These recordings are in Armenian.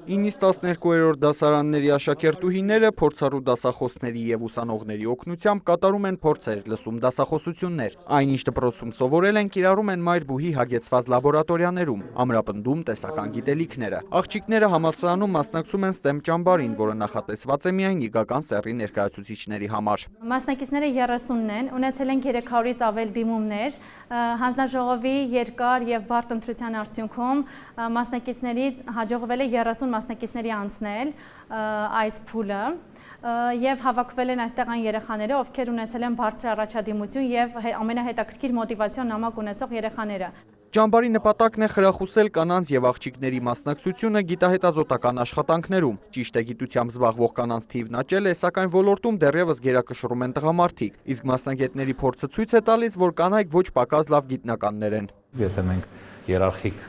9-12-րդ դասարանների աշակերտուհիները փորձառու դասախոսների եւ ուսանողների օգնությամբ կատարում են փորձեր, լսում դասախոսություններ։ Այնինչ դպրոցում սովորել են, կիրառում են մայր-բուհի հագեցված լաբորատորիաներում, ամրապնդում տեսական գիտելիքները։ Աղջիկները համալսարանում մասնակցում են STEM ճամբարին, որը նախատեսված է միայն գիտական սեռի ներկայացուցիչների համար։ Մասնակիցները 30-ն են, ունեցել են 300-ից ավել դիմումներ, հանձնաժողովի երկար եւ բարդ ընտրության արդյունքում մասնակիցների հաջողվել է 30 մասնակիցների անցնել այս փուլը եւ հավաքվել են այստեղ այն երեխաները, ովքեր ունեցել են բարձր առաջադիմություն եւ ամենահետաքրքիր մոտիվացիոն նամակ ունեցող երեխաները։ Ճամբարի նպատակն է խրախուսել կանանց եւ աղջիկների մասնակցությունը գիտահետազոտական աշխատանքներում։ Ճիշտ է, գիտությամբ զբաղվող կանանց թիվն աճել է, սակայն ոլորտում դեռևս գերակշռում են տղամարդիկ, իսկ մասնագետների փորձը ցույց է տալիս, որ կանայք ոչ պակաս լավ գիտնականներ են։ Եթե մենք հիերարխիկ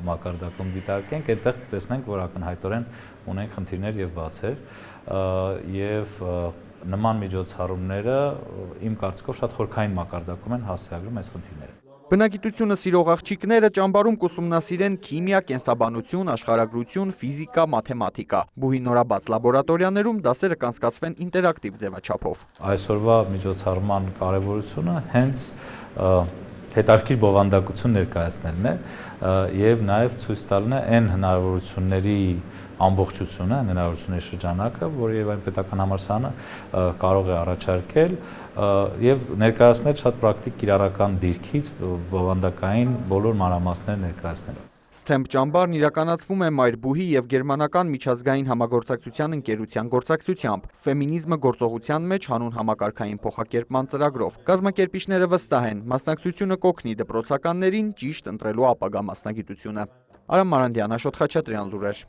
մակարդակում դիտարկենք, այդտեղ կտեսնենք, որ ակնհայտորեն ունենք խնդիրներ եւ բացեր, եւ նման միջոցառումները իմ կարծիքով շատ խորքային մակարդակում են հասցեագրում այս խնդիրները։ Բնագիտությունը սիրող աղջիկները ճամբարում կուսումնասիրեն քիմիա, կենսաբանություն, աշխարհագրություն, ֆիզիկա, մաթեմատիկա։ Բուհի նորաբաց լաբորատորիաներում դասերը կանցկացվեն ինտերակտիվ ձևաչափով։ Այսօրվա միջոցառման կարևորությունը հենց հետաքրքիր բովանդակություն ներկայացնելն է եւ նաեւ ցույց տալն է այն հնարավորությունների ամբողջությունը, հնարավորությունների շրջանակը, որը եւ այն պետական համալսարանը կարող է առաջարկել եւ ներկայացնել շատ պրակտիկ կիրառական դիրքից բովանդակային բոլոր մանրամասները ներկայացնելով։ STEM ճամբարն իրականացվում է մայր-բուհի եւ գերմանական միջազգային համագործակցության ընկերության գործակցությամբ, ֆեմինիզմը գործողության մեջ հանուն համակարգային փոխակերպման ծրագրով։ Կազմակերպիչները վստահ են, մասնակցությունը կօգնի դպրոցականներին ճիշտ ընտրելու ապագա մասնագիտությունը։ Արամ Մարանդյան, Աշոտ Խաչատրյան, լուրեր։